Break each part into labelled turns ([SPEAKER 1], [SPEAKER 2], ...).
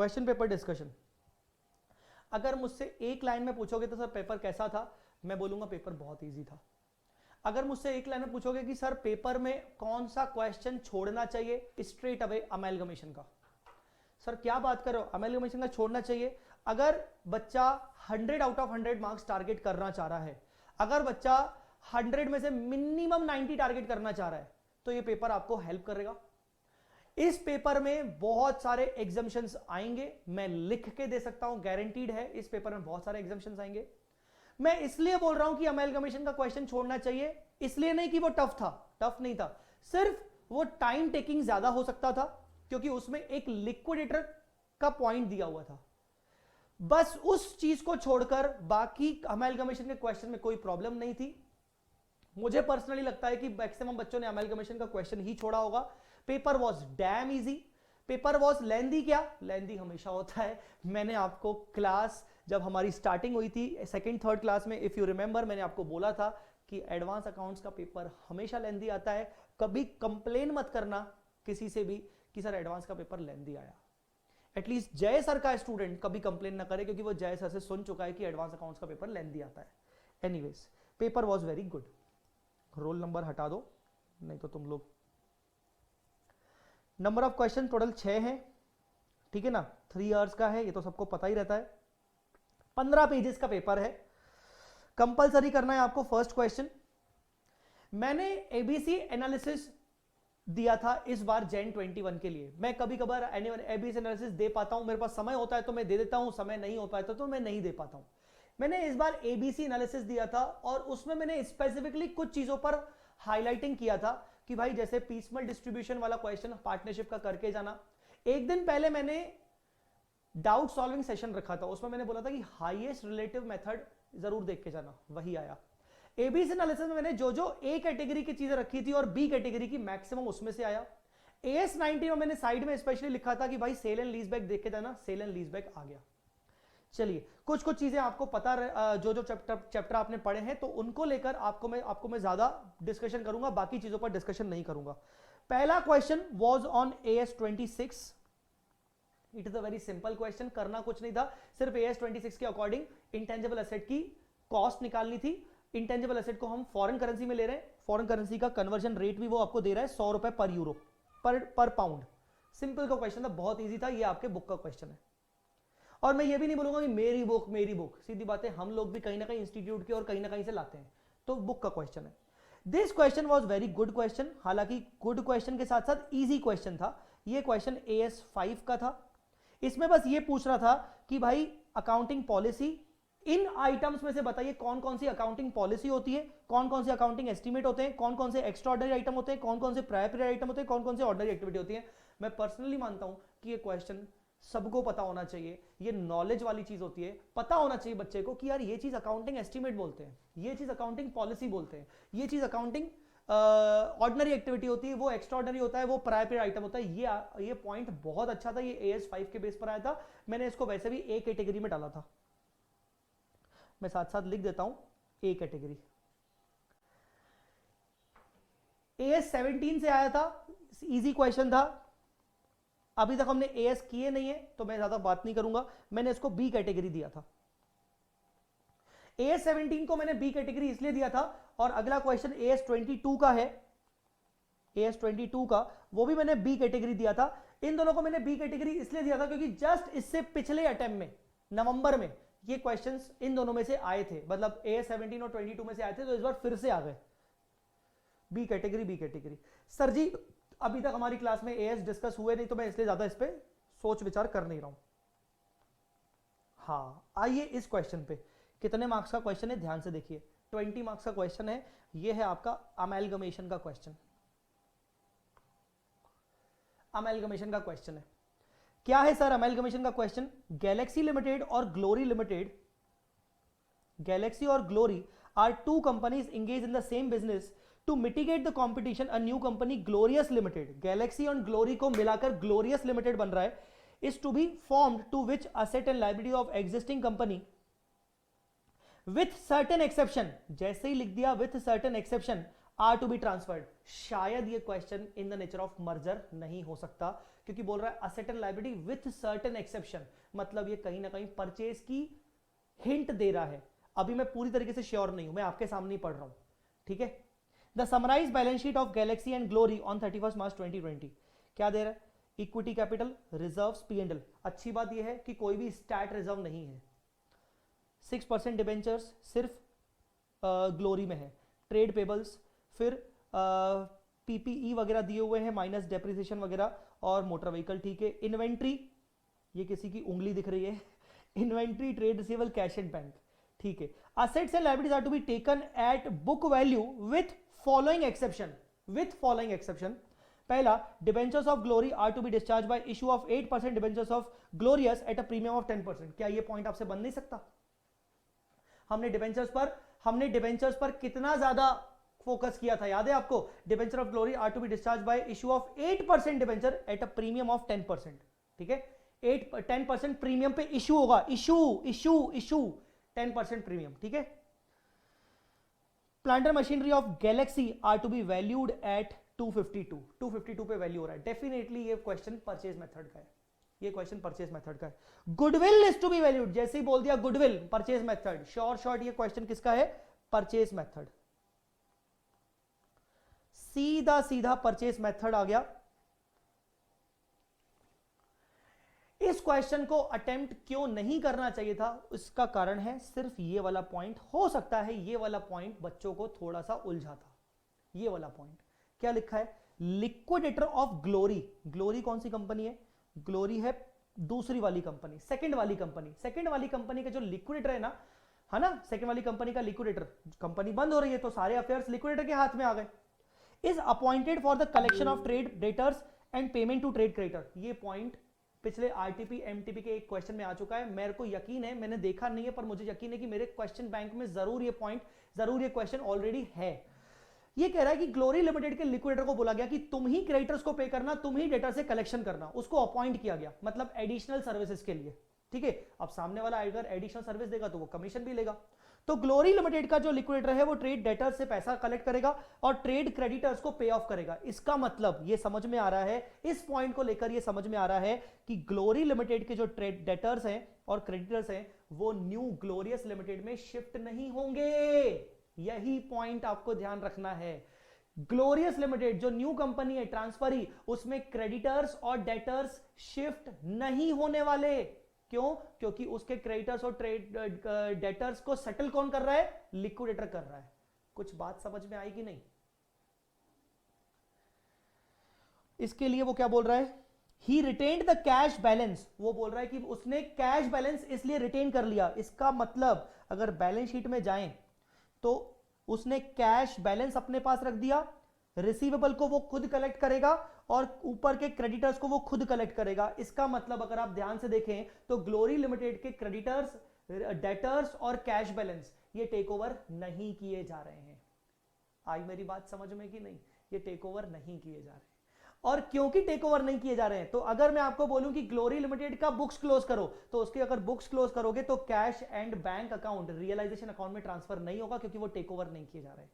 [SPEAKER 1] Question paper discussion. अगर मुझसे एक लाइन में पूछोगे तो सर पेपर कैसा था, मैं बोलूंगा पेपर बहुत इजी था। अगर मुझसे एक लाइन में पूछोगे कि सर पेपर में कौन सा क्वेश्चन छोड़ना चाहिए, स्ट्रेट अवे अमेलगमेशन का। सर क्या बात कर रहे हो, अमेलगमेशन का छोड़ना चाहिए? अगर बच्चा 100 आउट ऑफ 100 मार्क्स टारगेट करना चाह रहा है, अगर बच्चा 100 में से मिनिमम 90 टारगेट करना चाह रहा है, तो ये पेपर आपको हेल्प करेगा। इस पेपर में बहुत सारे एग्जाम्शंस आएंगे, मैं लिख के दे सकता हूं, गारंटीड है इस पेपर में बहुत सारे एग्जाम्शंस आएंगे। मैं इसलिए बोल रहा हूं कि अमेलगमेशन का क्वेश्चन छोड़ना चाहिए, इसलिए नहीं कि वो टफ था, टफ नहीं था, सिर्फ वो टाइम टेकिंग ज्यादा हो सकता था क्योंकि उसमें एक लिक्विडेटर का पॉइंट दिया हुआ था। बस उस चीज को छोड़कर बाकी अमेलगमेशन के क्वेश्चन में कोई प्रॉब्लम नहीं थी। मुझे पर्सनली लगता है कि मैक्सिमम बच्चों ने अमेलगमेशन का क्वेश्चन ही छोड़ा होगा। Paper was damn easy. Paper was लेंदी, क्या लेंदी हमेशा होता है। मैंने आपको क्लास जब हमारी स्टार्टिंग हुई थी सेकंड थर्ड क्लास में, इफ यू रिमेंबर, मैंने आपको बोला था कि एडवांस अकाउंट्स का पेपर हमेशा लेंदी आता है। कभी कंप्लेन मत करना किसी से भी कि सर एडवांस का पेपर लेंदी आया। एटलीस्ट जय सर का स्टूडेंट कभी कंप्लेन ना करे क्योंकि वो जय सर से सुन चुका है कि एडवांस अकाउंट्स का पेपर लेंदी आता है। Anyways paper was very good. Roll number हटा दो नहीं तो तुम लोग। नंबर ऑफ क्वेश्चन टोटल 6 है, ठीक है ना, 3 आवर्स का है, ये तो सबको पता ही रहता है। 15 पेजेस का पेपर है। कंपलसरी करना है आपको फर्स्ट क्वेश्चन। मैंने एबीसी एनालिसिस दिया था इस बार जैन 21 के लिए। मैं कभी कभार एबीसी एनालिसिस दे पाता हूं, मेरे पास समय होता है तो मैं दे देता हूं, समय नहीं हो पाता तो मैं नहीं दे पाता हूं। मैंने इस बार एबीसी एनालिसिस दिया था और उसमें मैंने स्पेसिफिकली कुछ चीजों पर हाईलाइटिंग किया था कि भाई जैसे पीसमल डिस्ट्रीब्यूशन वाला क्वेश्चन पार्टनरशिप का करके जाना। एक दिन पहले मैंने डाउट सॉल्विंग सेशन रखा था, उसमें मैंने बोला था कि हाईएस्ट रिलेटिव मेथड जरूर देख के जाना, वही आया। एबीसी एनालिसिस में मैंने जो जो ए कैटेगरी की चीजें रखी थी और बी कैटेगरी की मैक्सिमम उसमें से आया। एएस 90 में मैंने साइड में स्पेशली लिखा था कि भाई सेल एंड लीजबैक देख के जाना, सेल एंड लीजबैक आ गया। चलिए कुछ कुछ चीजें आपको पता, जो जो चैप्टर आपने पढ़े हैं तो उनको लेकर आपको मैं ज्यादा डिस्कशन करूंगा, बाकी चीजों पर डिस्कशन नहीं करूंगा। पहला question was on as 26। It is a very simple question, करना कुछ नहीं था, सिर्फ एएस 26 के अकॉर्डिंग इंटेंजिबल एसेट की कॉस्ट निकालनी थी। इंटेंजिबल एसेट को हम फॉरेन करेंसी में ले रहे हैं, फॉरेन करेंसी का कन्वर्जन रेट भी वो आपको दे रहा है 100 रुपए पर यूरो पर पाउंड। सिंपल का क्वेश्चन था, बहुत ईजी था, ये आपके बुक का क्वेश्चन है। और मैं ये भी नहीं बोलूंगा कि मेरी बुक, सीधी बात है, हम लोग भी कहीं ना कहीं इंस्टीट्यूट के और कहीं ना कहीं से लाते हैं, तो बुक का क्वेश्चन है। This question was very good question, हालांकि गुड क्वेश्चन के साथ साथ इजी क्वेश्चन था। ये क्वेश्चन एएस 5 का था। इसमें बस ये पूछ रहा था कि भाई अकाउंटिंग पॉलिसी, इन आइटम्स में से बताइए कौन कौन सी अकाउंटिंग पॉलिसी होती है, कौन कौन से अकाउंटिंग एस्टीमेट होते हैं, कौन कौन से एक्स्ट्राऑर्डिनरी आइटम होते हैं, कौन कौन से प्रायर पीरियड आइटम होते हैं, कौन कौन से ऑर्डिनरी एक्टिविटी होती है। मैं पर्सनली मानता हूं कि ये क्वेश्चन सबको पता होना चाहिए, ये नॉलेज वाली चीज होती है। पता होना चाहिए बच्चे को कि यार ये चीज अकाउंटिंग एस्टीमेट बोलते हैं, ये चीज अकाउंटिंग पॉलिसी बोलते हैं, ये चीज अकाउंटिंग ऑर्डिनरी एक्टिविटी होती है, वो एक्स्ट्राऑर्डिनरी होता है, वो प्रायर पीरियड आइटम होता है। ये पॉइंट बहुत अच्छा था, ये एएस 5 के बेस पर आया था। मैंने इसको वैसे भी ए कैटेगरी में डाला था, मैं साथ साथ लिख देता हूं ए कैटेगरी। एएस 17 से आया था, इजी क्वेश्चन था। अभी तक हमने एएस किए नहीं है तो मैं ज्यादा बात नहीं करूंगा, मैंने इसको बी कैटेगरी दिया था। एएस 17 को मैंने बी कैटेगरी इसलिए दिया था, और अगला क्वेश्चन एएस 22 का है, एएस 22 का, वो भी मैंने बी कैटेगरी दिया था। इन दोनों को मैंने बी कैटेगरी इसलिए दिया था क्योंकि जस्ट इससे पिछले अटेम्प्ट में नवंबर में ये क्वेश्चंस इन दोनों में से आए थे, मतलब एएस 17 और 22 में से आए थे, तो इस बार फिर से आ गए बी कैटेगरी। सर जी अभी तक हमारी क्लास में एएस डिस्कस हुए नहीं तो मैं इसलिए ज्यादा इस पे सोच विचार कर नहीं रहा हूं। हाँ आइए इस क्वेश्चन पे, कितने मार्क्स का क्वेश्चन है ध्यान से देखिए, 20 मार्क्स का क्वेश्चन है। ये है आपका अमेलगमेशन का क्वेश्चन। अमेलगमेशन का क्वेश्चन है, क्या है सर अमेलगमेशन का क्वेश्चन? गैलेक्सी लिमिटेड और ग्लोरी लिमिटेड, गैलेक्सी और Glory are two companies engage in the same business to mitigate the competition. A new company Glorious Limited, Galaxy और Glory को मिलाकर ग्लोरियस लिमिटेड बन रहा है, is to be formed to which asset and liability of existing company with certain exception. जैसे ही लिख दिया with certain exception are to be transferred. शायद ये question in the nature of merger नहीं हो सकता क्योंकि बोल रहा है asset and liability with certain exception, मतलब ये कहीं ना कहीं परचेज की हिंट दे रहा है। अभी मैं पूरी तरीके से श्योर नहीं हूं, मैं आपके सामने ही पढ़ रहा हूं, ठीक है। The summarise balance sheet of Galaxy and Glory on 31 March 2020 क्या दे रहा है? Equity capital, reserves, P&L। अच्छी बात यह है कि कोई भी स्टैट रिजर्व नहीं है। 6% डिबेंचर्स सिर्फ ग्लोरी में है। ट्रेड पेबल्स, फिर PPE वगैरह दिए हुए हैं, माइनस डेप्रिसिएशन वगैरह, और मोटर व्हीकल, ठीक है। इन्वेंट्री, ये किसी की उंगली दिख रही है inventory, trade receivable, cash and bank, ठीक है। Assets and liabilities are to be taken at book value with following exception, with following exception. पहला, debentures of Glory are to be discharge by issue of 8% debentures of Glorious at a premium of 10%। क्या ये point आपसे बन नहीं सकता? हमने debentures पर कितना ज्यादा फोकस किया था, याद है आपको? Debenture of Glory are to be discharge by issue of 8% debenture at a premium of 10%, ठीक है। 10% प्रीमियम पे इशू होगा, इशू 10% प्रीमियम, ठीक है। Plant or machinery of Galaxy are to be valued at 252 पे वैल्यू हो रहा है। डेफिनेटली ये क्वेश्चन परचेज मेथड का है, ये क्वेश्चन परचेज मेथड का है। Goodwill is to be valued, जैसे ही बोल दिया गुडविल, परचेज मेथड, शॉर्ट ये क्वेश्चन किसका है? परचेज मेथड, सीधा सीधा परचेज मेथड आ गया। इस क्वेश्चन को अटेम्प्ट क्यों नहीं करना चाहिए था, इसका कारण है सिर्फ ये वाला पॉइंट। हो सकता है ये वाला पॉइंट बच्चों को थोड़ा सा उलझाता। ये वाला पॉइंट क्या लिखा है? Liquidator of glory. ग्लोरी कौन सी कंपनी है? ग्लोरी है दूसरी वाली कंपनी, सेकंड वाली कंपनी। सेकंड वाली कंपनी का जो लिक्विडेटर है ना, है ना, सेकंड वाली कंपनी का लिक्विडेटर, कंपनी बंद हो रही है तो सारे अफेयर्स लिक्विडेटर के हाथ में आ गए। Is appointed for the collection of trade debtors and payment to trade creditor. ये पॉइंट पिछले आरटीपी एमटीपी के एक क्वेश्चन में आ चुका है। मेरे को यकीन है, मैंने देखा नहीं है पर मुझे यकीन है कि मेरे क्वेश्चन बैंक में जरूर ये पॉइंट, जरूर ये क्वेश्चन ऑलरेडी है। ये कह रहा है कि ग्लोरी लिमिटेड के लिक्विडेटर को बोला गया कि तुम ही क्रेडिटर्स को पे करना, तुम ही डेटर से कलेक्शन करना। उसको अपॉइंट किया गया, मतलब एडिशनल सर्विसेज के लिए, ठीक है। अब सामने वाला अगर एडिशनल सर्विस देगा तो वो कमीशन भी लेगा। तो ग्लोरी लिमिटेड का जो लिक्विडेटर है वो ट्रेड डेटर्स से पैसा कलेक्ट करेगा और ट्रेड क्रेडिटर्स को पे ऑफ करेगा। इसका मतलब ये समझ में आ रहा है, इस पॉइंट को लेकर ये समझ में आ रहा है कि ग्लोरी लिमिटेड के जो ट्रेड डेटर्स हैं और क्रेडिटर्स हैं वो न्यू ग्लोरियस लिमिटेड में शिफ्ट नहीं होंगे। यही पॉइंट आपको ध्यान रखना है। ग्लोरियस लिमिटेड जो न्यू कंपनी है ट्रांसफरी, उसमें क्रेडिटर्स और डेटर्स शिफ्ट नहीं होने वाले। क्यों? क्योंकि उसके क्रेडिटर्स और ट्रेड डेटर्स को सेटल कौन कर रहा है? लिक्विडेटर कर रहा है। कुछ बात समझ में आई कि नहीं? इसके लिए वो क्या बोल रहा है? ही रिटेन्ड द कैश बैलेंस। वो बोल रहा है कि उसने कैश बैलेंस इसलिए रिटेन कर लिया। इसका मतलब अगर बैलेंस शीट में जाएं तो उसने कैश बैलेंस अपने पास रख दिया, रिसीवेबल को वो खुद कलेक्ट करेगा और ऊपर के क्रेडिटर्स को वो खुद कलेक्ट करेगा। इसका मतलब अगर आप ध्यान से देखें तो ग्लोरी लिमिटेड के क्रेडिटर्स, डेटर्स और कैश बैलेंस ये टेक ओवर नहीं किए जा रहे हैं। आई मेरी बात समझ में कि नहीं? ये टेक ओवर नहीं किए जा रहे हैं। और क्योंकि टेक ओवर नहीं किए जा रहे हैं तो अगर मैं आपको बोलूं कि ग्लोरी लिमिटेड का बुक्स क्लोज करो तो उसके अगर बुक्स क्लोज करोगे तो cash and bank account realisation account में ट्रांसफर नहीं होगा क्योंकि वो टेक ओवर नहीं किए जा रहे हैं।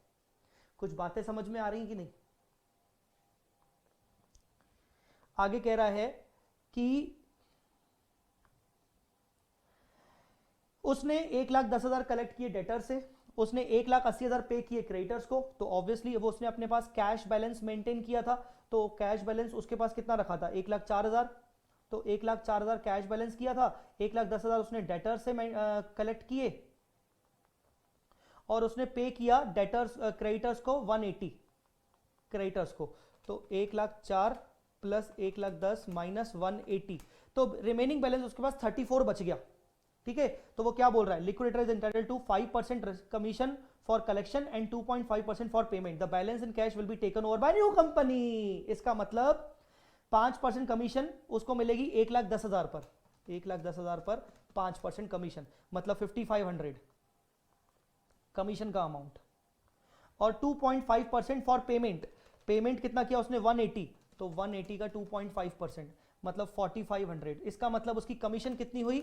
[SPEAKER 1] कुछ बातें समझ में आ रही हैं कि नहीं? आगे कह रहा है कि उसने 1,10,000 कलेक्ट किए डेटर से, उसने 1,80,000 पे किए क्रेडिटर्स को, तो ऑब्वियसली वो उसने अपने पास कैश बैलेंस मेंटेन किया था। तो कैश बैलेंस उसके पास कितना रखा था? 1,04,000। तो 1,04,000 कैश बैलेंस किया था, 1,10,000 उसने डेटर से कलेक्ट किए और उसने पे किया डेटर्स क्रेडिटर्स को 180 क्रेडिटर्स को। तो 1,04,000 प्लस 1,10,000 माइनस 180, तो रिमेनिंग बैलेंस उसके पास 34 बच गया, ठीक है। तो वो क्या बोल रहा है? Liquidator is entitled to 5% commission for collection and 2.5% for payment. The balance in cash will be taken over by new company. इसका मतलब 5% कमीशन उसको मिलेगी 1,10,000 पर, 1,10,000 पर 5% कमीशन, मतलब 5,500 कमीशन का अमाउंट, और 2.5% फॉर पेमेंट। पेमेंट कितना किया उसने? 180, तो 180 का 2.5% मतलब 4,500। इसका मतलब उसकी कमीशन कितनी हुई?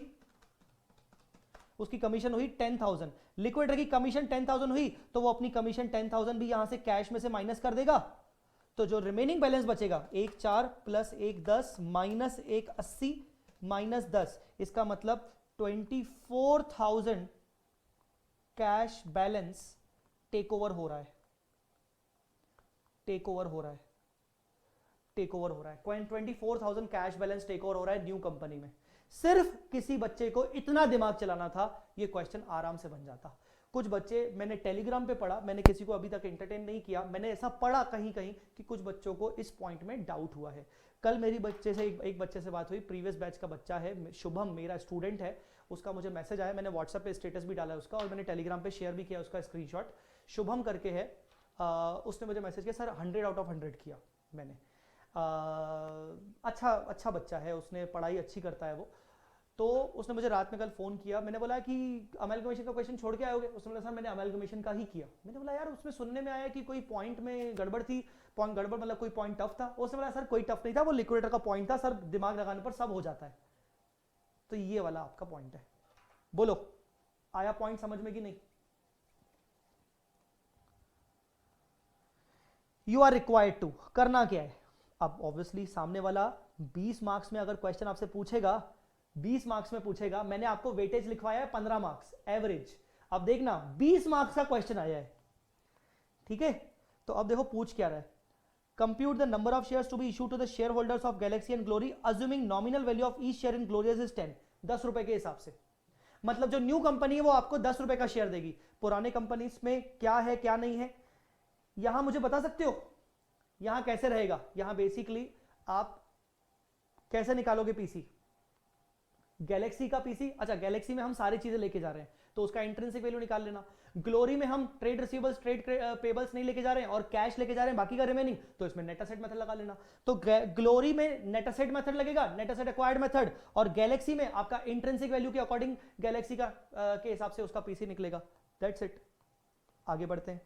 [SPEAKER 1] उसकी कमीशन हुई 10,000। लिक्विडेटर की कमीशन 10,000 हुई तो वो अपनी कमीशन 10,000 भी यहां से कैश में से माइनस कर देगा। तो जो रिमेनिंग बैलेंस बचेगा 1 4 प्लस 1 10 माइनस 1 80 माइनस 10, इसका मतलब 24,000 कैश बैलेंस टेक ओवर हो रहा है, टेक ओवर हो रहा है, टेक ओवर हो रहा है। 24,000 कैश बैलेंस टेक ओवर हो रहा है न्यू कंपनी में। सिर्फ किसी बच्चे को इतना दिमाग चलाना था, ये क्वेश्चन आराम से बन जाता। कुछ बच्चे, मैंने टेलीग्राम पे पढ़ा, मैंने किसी को अभी तक एंटरटेन नहीं किया, मैंने ऐसा पढ़ा कहीं कहीं कि कुछ बच्चों को इस पॉइंट में डाउट हुआ है। कल मेरी बच्चे से एक बच्चे से बात हुई, प्रीवियस बैच का बच्चा है, शुभम मेरा स्टूडेंट है, उसका मुझे मैसेज आया, मैंने व्हाट्सएप पे स्टेटस भी डाला है उसका, और मैंने टेलीग्राम पे शेयर भी किया उसका स्क्रीनशॉट। शुभम करके है, उसने मुझे मैसेज किया, सर 100 आउट ऑफ 100 किया मैंने। अच्छा बच्चा है, उसने पढ़ाई अच्छी करता है वो। तो उसने मुझे रात में कल फोन किया, मैंने बोला कि अमेलगमेशन का क्वेश्चन छोड़ के आयोगे? उसने बोला सर मैंने अमेलगमेशन का ही किया। मैंने बोला यार उसमें सुनने में आया कि कोई पॉइंट में गड़बड़ थी, पॉइंट गड़बड़ मतलब कोई पॉइंट टफ था। उसने बोला सर कोई टफ नहीं था, वो लिक्विडेटर का पॉइंट था सर, दिमाग लगाने पर सब हो जाता है। तो ये वाला आपका पॉइंट है। बोलो आया पॉइंट समझ में कि नहीं? यू आर रिक्वायर्ड टू, करना क्या है अब? ऑब्वियसली सामने वाला 20 मार्क्स में अगर क्वेश्चन आपसे पूछेगा, 20 मार्क्स में पूछेगा, मैंने आपको वेटेज लिखवाया है 15 मार्क्स एवरेज। अब देखना 20 मार्क्स का क्वेश्चन आया है, ठीक है? तो अब देखो पूछ क्या रहा है। Compute the number of shares to be issue to the share holders of Galaxy and Glory assuming nominal value of each share in Glorious is 10। 10 रुपए के हिसाब से, मतलब जो न्यू कंपनी है वो आपको 10 रुपए का शेयर देगी। पुराने कंपनी में क्या है क्या नहीं है, यहां मुझे बता सकते हो? यहां कैसे रहेगा? यहां बेसिकली आप कैसे निकालोगे पीसी? गैलेक्सी का पीसी, अच्छा गैलेक्सी में हम सारी चीजें लेके जा रहे हैं तो उसका इंट्रिंसिक वैल्यू निकाल लेना। ग्लोरी में हम ट्रेड रिसीवेबल्स, ट्रेड पेबल्स नहीं लेके जा रहे हैं और कैश लेके जा रहे हैं, बाकी का रिमेनिंग, तो इसमें नेट एसेट मेथड लगा लेना। तो ग्लोरी में नेट एसेट मेथड लगेगा, नेट एसेट एक्वायर्ड मेथड, और गैलेक्सी में आपका इंट्रिंसिक वैल्यू के अकॉर्डिंग गैलेक्सी का के हिसाब से उसका पीसी निकलेगा। That's it. आगे बढ़ते हैं।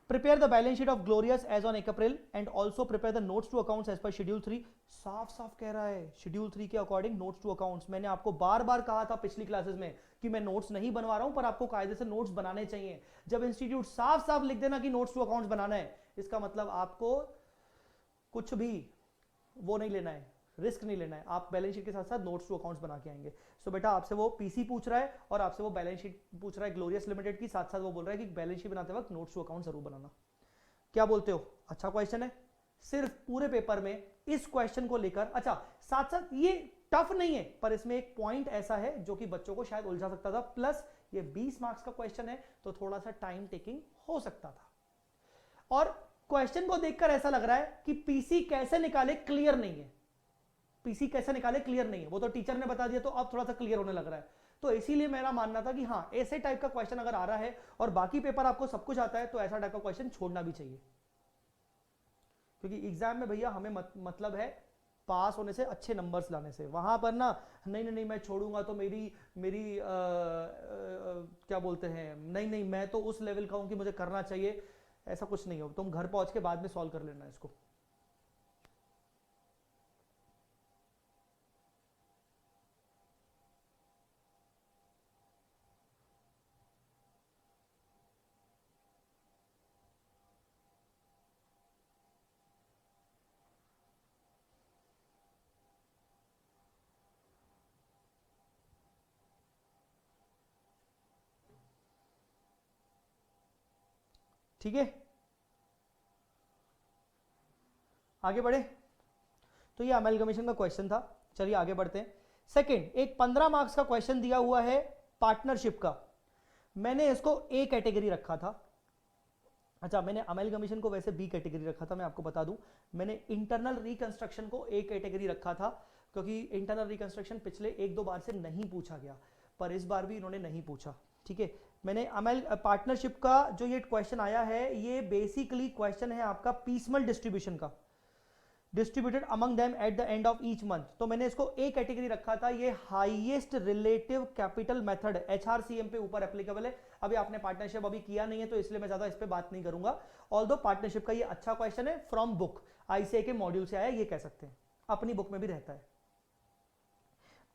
[SPEAKER 1] Prepare the balance sheet of Glorious as on 1 April and also prepare the notes to accounts as per Schedule 3। साफ साफ कह रहा है Schedule 3 के अकॉर्डिंग नोट्स टू अकाउंट्स। मैंने आपको बार बार कहा था पिछली क्लासेस में कि मैं नोट्स नहीं बनवा रहा हूं, पर आपको कायदे से नोट्स बनाने चाहिए। जब इंस्टीट्यूट साफ साफ लिख देना कि नोट्स टू अकाउंट्स बनाना है, इसका मतलब आपको कुछ भी वो नहीं लेना है, रिस्क नहीं लेना है। आप बैलेंस शीट के साथ साथ नोट्स टू अकाउंट्स बना के आएंगे। सो बेटा आपसे वो पीसी पूछ रहा है और आपसे वो बैलेंस शीट पूछ रहा है ग्लोरियस लिमिटेड की, साथ साथ वो बोल रहा है कि बैलेंस शीट बनाते वक्त नोट्स टू अकाउंट जरूर बनाना। क्या बोलते हो? अच्छा क्वेश्चन है। सिर्फ पूरे पेपर में इस क्वेश्चन को लेकर, अच्छा साथ साथ ये टफ नहीं है पर इसमें एक पॉइंट ऐसा है जो कि बच्चों को शायद उलझा सकता था, प्लस ये 20 मार्क्स का क्वेश्चन है तो थोड़ा सा टाइम टेकिंग हो सकता था। और क्वेश्चन को देखकर ऐसा लग रहा है कि पीसी कैसे निकाले क्लियर नहीं है, पीसी कैसे निकाले क्लियर नहीं है, वो तो टीचर ने बता दिया, तो अब थोड़ा सा क्लियर होने लग रहा है। तो इसीलिए मेरा मानना था कि हाँ ऐसे टाइप का क्वेश्चन अगर आ रहा है और बाकी पेपर आपको सब कुछ आता है तो ऐसा टाइप का क्वेश्चन छोड़ना भी चाहिए, क्योंकि एग्जाम में भैया हमें मतलब है पास होने से, अच्छे नंबर्स लाने से। वहां पर ना नहीं मैं छोड़ूंगा तो मेरी क्या बोलते हैं, नहीं मैं तो उस लेवल का हूं कि मुझे करना चाहिए, ऐसा कुछ नहीं हो। तुम घर पहुंच के बाद में सॉल्व कर लेना इसको। ठीक है, आगे बढ़े। तो ये अमेलगमेशन का क्वेश्चन था। चलिए आगे बढ़ते हैं। सेकंड, एक 15 मार्क्स का क्वेश्चन दिया हुआ है पार्टनरशिप का। मैंने इसको ए कैटेगरी रखा था। अच्छा, मैंने अमेलगमेशन को वैसे बी कैटेगरी रखा था, मैं आपको बता दूं। मैंने इंटरनल रिकंस्ट्रक्शन को ए कैटेगरी रखा था क्योंकि इंटरनल रिकंस्ट्रक्शन पिछले 1-2 बार से नहीं पूछा गया, पर इस बार भी इन्होंने नहीं पूछा। ठीक है, मैंने पार्टनरशिप का जो ये क्वेश्चन आया है, ये बेसिकली क्वेश्चन है आपका पीसमल डिस्ट्रीब्यूशन का, distributed among them at the end of each month. तो मैंने इसको ए कैटेगरी रखा था। ये हाईएस्ट रिलेटिव कैपिटल मेथड एचआरसीएम पे ऊपर एप्लीकेबल है। अभी आपने पार्टनरशिप अभी किया नहीं है तो इसलिए मैं ज्यादा इस पे बात नहीं करूंगा। ऑल्दो पार्टनरशिप का ये अच्छा क्वेश्चन है, फ्रॉम बुक आईसीए के मॉड्यूल से आया, ये कह सकते हैं, अपनी बुक में भी रहता है।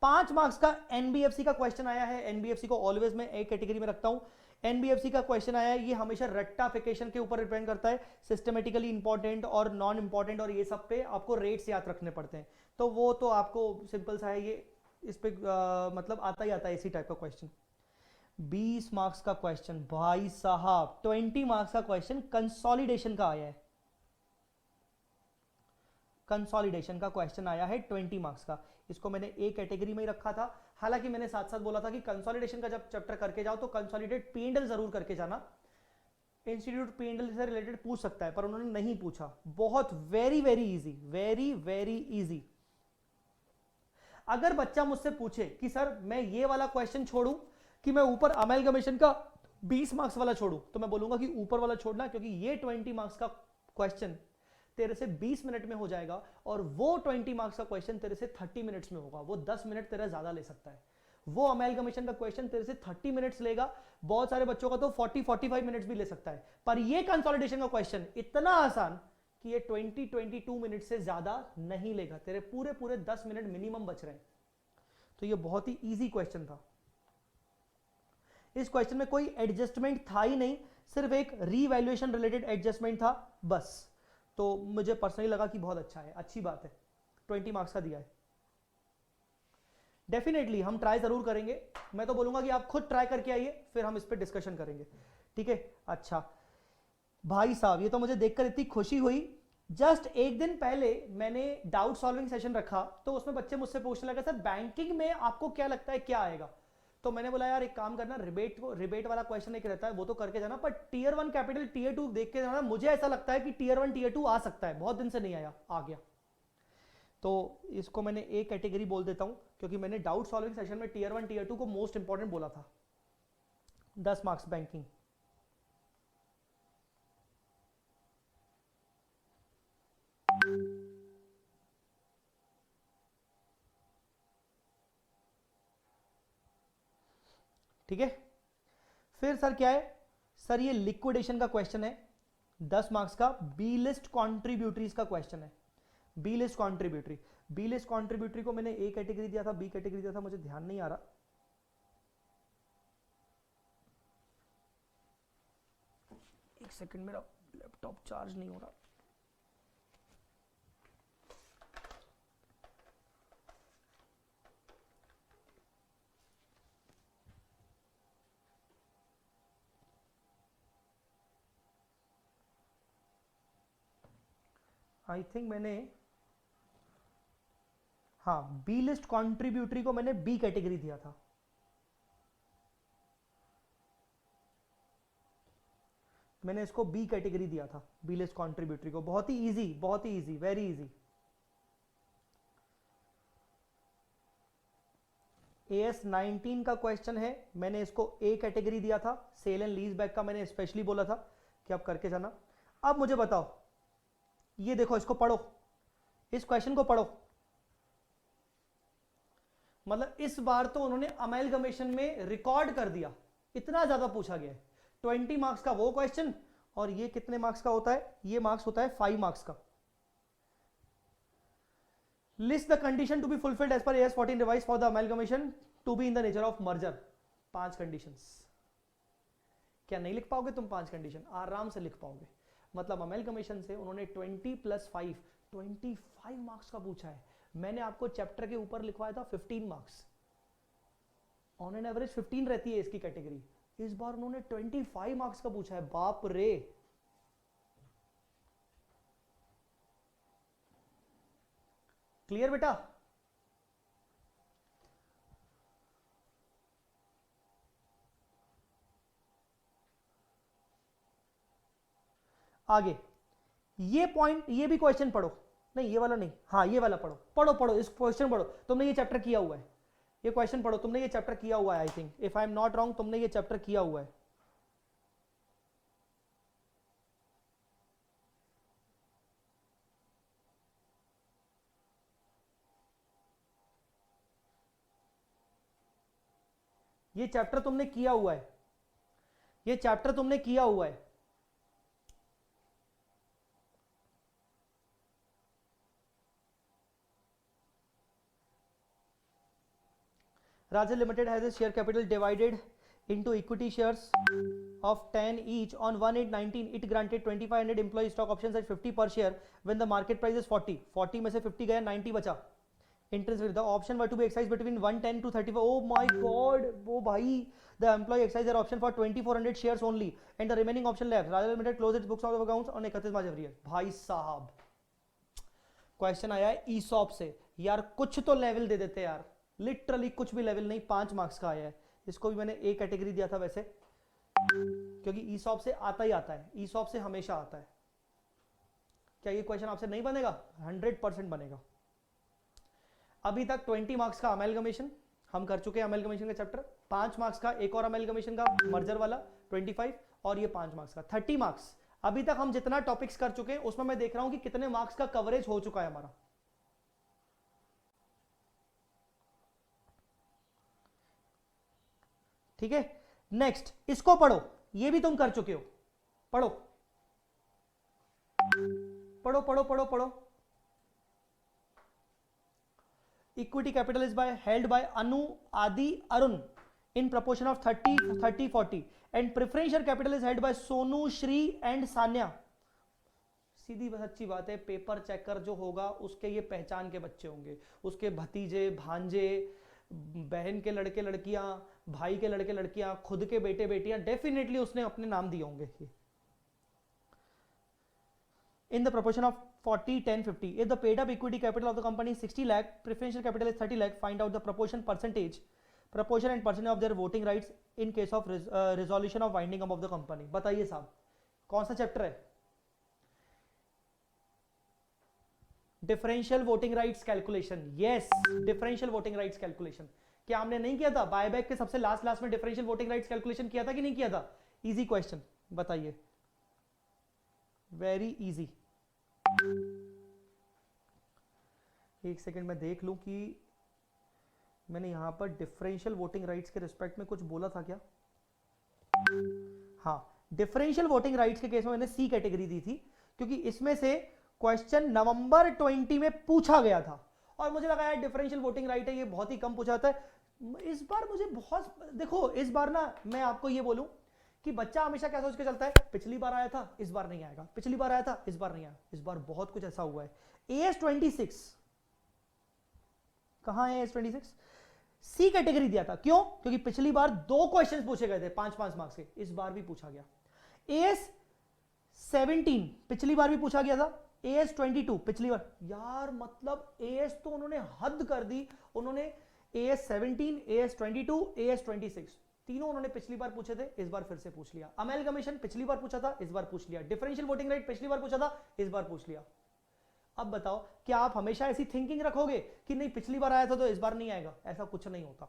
[SPEAKER 1] 5 मार्क्स का एनबीएफसी का क्वेश्चन आया है। एनबीएफसी को ऑलवेज मैं एक कैटेगरी में रखता हूं। एनबीएफसी का क्वेश्चन आया है, ये हमेशा रट्टाफिकेशन के ऊपर डिपेंड करता है, सिस्टमेटिकली इंपॉर्टेंट और नॉन इंपॉर्टेंट और ये सब पे आपको रेट्स याद रखने पड़ते हैं, तो वो तो आपको सिंपल सा है, ये इस पे मतलब आता ही आता है इसी टाइप का क्वेश्चन। 20 मार्क्स का क्वेश्चन भाई साहब, 20 मार्क्स का क्वेश्चन कंसोलिडेशन का आया है। कंसोलिडेशन का क्वेश्चन आया है 20 मार्क्स का। इसको मैंने ए कैटेगरी में ही रखा था, हालांकि मैंने साथ साथ बोला था कि कंसोलिडेशन का जब चैप्टर करके जाओ तो कंसोलिडेट पीएनएल जरूर करके जाना, इंस्टीट्यूट पीएनएल से रिलेटेड पूछ सकता है, पर उन्होंने नहीं पूछा। बहुत very very easy, very very easy. अगर बच्चा मुझसे पूछे कि सर मैं ये वाला क्वेश्चन छोड़ूं कि मैं ऊपर अमेलगमेशन का 20 मार्क्स वाला छोड़ूं, तो मैं बोलूंगा कि ऊपर वाला छोड़ना, क्योंकि ये 20 मार्क्स का क्वेश्चन तेरे से 20 मिनट में हो जाएगा और वो 20 मार्क्स का क्वेश्चन तेरे से 30 मिनट्स में होगा। वो 10 मिनट तेरा ज्यादा ले सकता है। वो अमेलगमेशन का क्वेश्चन तेरे से 30 मिनट्स लेगा, बहुत सारे बच्चों का तो 40-45 मिनट्स भी ले सकता है। पर ये कंसोलिडेशन का क्वेश्चन इतना आसान कि ये 20-22 मिनट से ज्यादा नहीं लेगा, तेरे पूरे पूरे 10 मिनट मिनिमम बच रहे हैं। तो ये बहुत ही इजी क्वेश्चन था। इस क्वेश्चन में कोई एडजस्टमेंट था ही नहीं, सिर्फ एक रीवैल्यूएशन रिलेटेड एडजस्टमेंट था बस। तो मुझे पर्सनली लगा कि बहुत अच्छा है, अच्छी बात है, 20 मार्क्स का दिया है। डेफिनेटली हम ट्राई जरूर करेंगे, मैं तो बोलूंगा कि आप खुद ट्राई करके आइए, फिर हम इस पर डिस्कशन करेंगे, ठीक है। अच्छा भाई साहब, ये तो मुझे देखकर इतनी खुशी हुई। जस्ट एक दिन पहले मैंने डाउट सॉल्विंग सेशन रखा, तो उसमें बच्चे मुझसे पूछने लगे सर बैंकिंग में आपको क्या लगता है क्या आएगा। तो मैंने बोला यार एक काम करना, रिबेट वाला क्वेश्चन एक रहता है वो तो करके जाना, पर टीयर 1 कैपिटल टीयर 2 देख के जाना। मुझे ऐसा लगता है कि टीयर 1 टीयर 2 आ सकता है, बहुत दिन से नहीं आया, आ गया। तो इसको मैंने एक कैटेगरी बोल देता हूं, क्योंकि मैंने डाउट सॉल्विंग सेशन में टीयर 1 टीयर 2 को मोस्ट इंपॉर्टेंट बोला था। 10 मार्क्स बैंकिंग। ठीक है, फिर सर क्या है, सर ये लिक्विडेशन का क्वेश्चन है 10 मार्क्स का, बी लिस्ट कॉन्ट्रीब्यूटरीज का क्वेश्चन है। B list contributory, B list contributory को मैंने ए कैटेगरी दिया था, बी कैटेगरी दिया था, मुझे ध्यान नहीं आ रहा। एक सेकंड, मेरा लैपटॉप चार्ज नहीं हो रहा। आई थिंक मैंने, हाँ, बी लिस्ट कॉन्ट्रीब्यूटरी को मैंने बी कैटेगरी दिया था। मैंने इसको बी कैटेगरी दिया था, बी लिस्ट कॉन्ट्रीब्यूटरी को। बहुत ही इजी, बहुत ही इजी, वेरी इजी। AS 19 का क्वेश्चन है, मैंने इसको ए कैटेगरी दिया था। सेल एंड लीज बैक का मैंने स्पेशली बोला था कि आप करके जाना। अब मुझे बताओ, ये देखो, इसको पढ़ो, इस क्वेश्चन को पढ़ो। मतलब इस बार तो उन्होंने अमेलगमेशन में रिकॉर्ड कर दिया, इतना ज्यादा पूछा गया है। 20 मार्क्स का वो क्वेश्चन, और ये कितने मार्क्स का होता है, ये मार्क्स होता है 5 मार्क्स का। List the condition to be fulfilled as per AS 14 revise for the amalgamation to be in the nature of merger. 5 conditions. क्या नहीं लिख पाओगे तुम 5 कंडीशन? आराम से लिख पाओगे। मतलब अमेलगमेशन से उन्होंने 20 + 5 25 मार्क्स का पूछा है। मैंने आपको चैप्टर के ऊपर लिखवाया था 15 मार्क्स, ऑन एन एवरेज 15 रहती है इसकी कैटेगरी। इस बार उन्होंने 25 मार्क्स का पूछा है, बाप रे। क्लियर बेटा? आगे ये पॉइंट, ये भी क्वेश्चन पढ़ो। नहीं ये वाला नहीं, हाँ ये वाला पढ़ो, पढ़ो पढ़ो, इस क्वेश्चन पढ़ो। तुमने ये चैप्टर किया हुआ है, ये क्वेश्चन पढ़ो, तुमने ये चैप्टर किया हुआ है। I think if I am not wrong, तुमने ये चैप्टर किया हुआ है। ये चैप्टर तुमने किया हुआ है, ये चैप्टर तुमने किया हुआ है। Raja Limited has its share capital divided into equity shares of 10 each. On 1/8/19 it granted 2500 employee stock options at 50 per share when the market price is 40. 40 में से 50 गया, 90 बचा. Interest with the option were to be exercised between 110 to 35. Oh my god, वो भाई, the employee exercised their option for 2400 shares only and the remaining option left. Raja Limited closed its books of accounts on 31 March every year. भाई साहब, question आया है ESOP से. यार कुछ तो लेवल दे देते यार, लिटरली कुछ भी लेवल नहीं. 5 मार्क्स का आया है. इसको भी मैंने ए कैटेगरी दिया था वैसे, क्योंकि ईसॉप से आता ही आता है, ईसॉप से हमेशा आता है. क्या ये क्वेश्चन आपसे नहीं बनेगा? 100% बनेगा. अभी तक 20 मार्क्स का अमेलगमेशन हम कर चुके हैं, अमेलगमेशन का चैप्टर. 5 मार्क्स का एक और अमेलगमेशन का मर्जर वाला 25, और ये 5 मार्क्स का 30 मार्क्स. अभी तक हम जितना टॉपिक्स कर चुके हैं उसमें मैं देख रहा हूं कि कितने मार्क्स का कवरेज हो चुका है हमारा. ठीक है, नेक्स्ट इसको पढ़ो. ये भी तुम कर चुके हो. पढ़ो पढ़ो पढ़ो पढ़ो पढ़ो. Equity capital is by held by Anu, Adi, Arun in proportion of 30-40 and preferential capital is held by Sonu, Shri and Sanya. सीधी सच्ची बात है, पेपर चेकर जो होगा उसके ये पहचान के बच्चे होंगे, उसके भतीजे, भांजे, बहन के लड़के लड़कियां, भाई के लड़के लड़कियां, खुद के बेटे बेटियां, डेफिनेटली उसने अपने नाम दिए होंगे. In the proportion of 40-10-50, if the paid up equity capital of the company is 60 lakh, preferential capital is 30 lakh, find out the proportion and percentage of their voting rights in case of resolution of winding up of the company. बताइए साहब, कौन सा chapter है? Differential voting rights calculation. Yes, differential voting rights calculation. क्या हमने नहीं किया था? बायबैक के सबसे लास्ट में डिफरेंशियल वोटिंग राइट्स कैलकुलेशन किया था कि नहीं किया था? इजी क्वेश्चन, बताइए. Very easy. एक सेकंड में देख लूं कि मैंने यहां पर डिफरेंशियल वोटिंग राइट्स के रिस्पेक्ट में कुछ बोला था क्या. हाँ, डिफरेंशियल वोटिंग राइट्स के केस में मैंने सी कैटेगरी दी थी, क्योंकि इसमें से क्वेश्चन नवंबर 20 में पूछा गया था और मुझे लगा यार डिफरेंशियल वोटिंग राइट है, ये बहुत ही कम पूछा जाता है. इस बार मुझे बहुत, देखो इस बार ना मैं आपको ये बोलूं कि बच्चा हमेशा क्या सोच के चलता है, पिछली बार आया था इस बार नहीं आएगा, पिछली बार आया था इस बार नहीं आया. इस बार बहुत कुछ ऐसा हुआ है. AS26 कहां है? AS26 सी कैटेगरी दिया था. क्यों? क्योंकि पिछली बार 2 क्वेश्चंस पूछे गए थे 5-5 मार्क्स के, इस बार भी पूछा गया. AS17 पिछली बार भी पूछा गया था. AS22 पिछली बार, यार मतलब AS तो उन्होंने हद कर दी. उन्होंने AS17, AS22, AS26 तीनों उन्होंने पिछली बार पूछे थे, इस बार फिर से पूछ लिया. अमेलगमेशन पिछली बार पूछा था, इस बार पूछ लिया. डिफरेंशियल वोटिंग राइट पिछली बार पूछा था, इस बार पूछ लिया. अब बताओ, क्या आप हमेशा ऐसी थिंकिंग रखोगे कि नहीं पिछली बार आया था तो इस बार नहीं आएगा? ऐसा कुछ नहीं होता.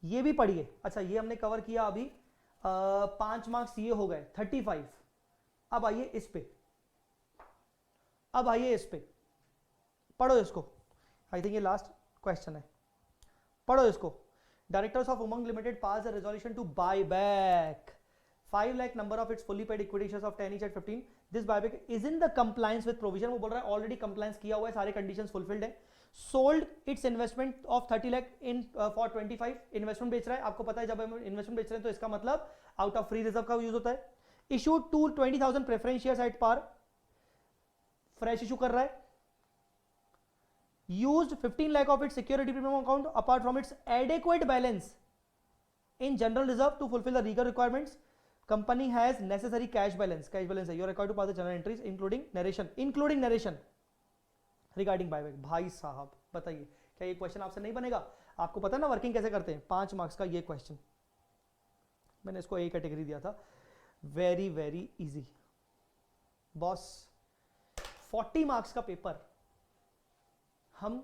[SPEAKER 1] ये भी पढ़िए. अच्छा, ये हमने कवर किया अभी. 5 मार्क्स ये हो गए 35. अब आइए इस पे, पढ़ो इसको. आई थिंक ये लास्ट क्वेश्चन है. पढ़ो इसको. Directors of Umang Limited passed a resolution to buy back 5 lakh number of its fully paid equity shares of 10 each at 15. This buyback is in the compliance with provision. वो बोल रहा है already compliance किया हुआ है, सारे conditions fulfilled है. Sold it's investment of 30 lakh in for 25. Investment बेच रहा है. आपको पता है जब हम इन्वेस्टमेंट बेच रहे हैं तो इसका मतलब आउट ऑफ फ्री रिजर्व का यूज होता है. Issued to 20,000 preference shares at par. Fresh issue कर रहा है. Used 15 lakh of its security premium account apart from its adequate balance in general reserve to fulfill the legal requirements. Company has necessary cash balance. Cash balance है. You are required to pass the journal entries including narration regarding buyback. भाई साहब बताइए, क्या ये question आपसे नहीं बनेगा? आपको पता है ना वर्किंग कैसे करते हैं? 5 मार्क्स का ये क्वेश्चन, मैंने इसको ए कैटेगरी दिया था. Very very easy boss. 40 marks का पेपर हम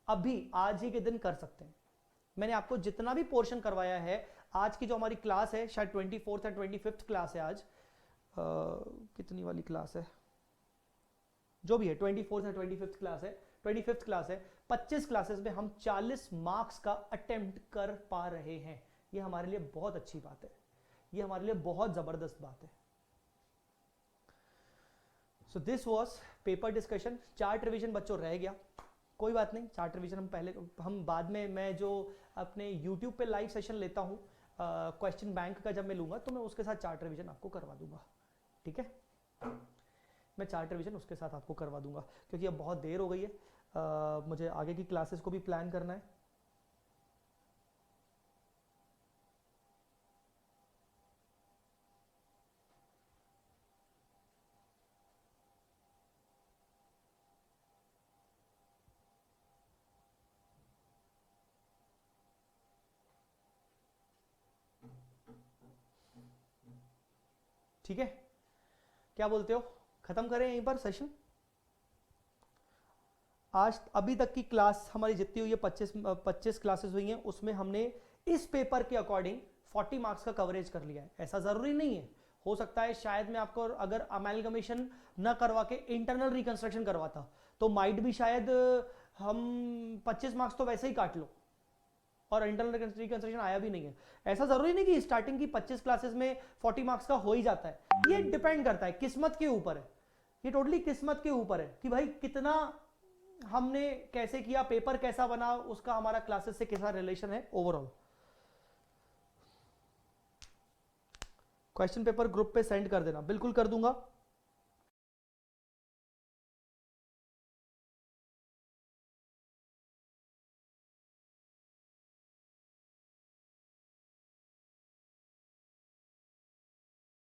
[SPEAKER 1] अभी आज ही के दिन कर सकते हैं. मैंने आपको जितना भी पोर्शन करवाया है, आज की जो हमारी क्लास है, शायद 24th या 25th क्लास है आज. कितनी वाली क्लास है? जो भी है 24th या 25th क्लास है, 25th क्लास है. 25 क्लासेस में हम 40 मार्क्स का अटेम्प्ट कर पा रहे हैं. ये हमारे लिए बहुत अच्छी बात है, ये हमारे लिए बहुत जबरदस्त बात है. So this was paper discussion. Chart revision बच्चों रह गया, कोई बात नहीं, चार्ट रिविजन हम बाद में, मैं जो अपने यूट्यूब पे लाइव सेशन लेता हूँ क्वेश्चन बैंक का, जब मैं लूँगा तो मैं उसके साथ चार्ट रिविजन आपको करवा दूंगा, ठीक है। मैं चार्ट रिविजन उसके साथ आपको करवा दूंगा, क्योंकि अब बहुत देर हो गई है, मुझे आगे की क्लासेस को भी प्लान करना है। ठीक है, क्या बोलते हो, खत्म करें यहीं पर सेशन? आज अभी तक की क्लास हमारी जितनी हुई है 25 क्लासेस हुई हैं, उसमें हमने इस पेपर के अकॉर्डिंग 40 मार्क्स का कवरेज कर लिया है। ऐसा जरूरी नहीं है, हो सकता है शायद मैं आपको अगर अमेलगमेशन न करवा के इंटरनल रिकंस्ट्रक्शन करवाता तो माइट भी शायद हम 25 मार्क्स तो वैसे ही काट लो और इंटरनल रिकंस्ट्रक्शन आया भी नहीं है। ऐसा जरूरी नहीं कि स्टार्टिंग की 25 क्लासेस में 40 मार्क्स का हो ही जाता है, ये डिपेंड करता है, किस्मत के ऊपर है, ये टोटली किस्मत के ऊपर है कि भाई कितना हमने कैसे किया, पेपर कैसा बना, उसका हमारा क्लासेस से कैसा रिलेशन है ओवरऑल। क्वेश्चन पेपर ग्रुप पे सेंड कर देना, बिल्कुल कर दूंगा।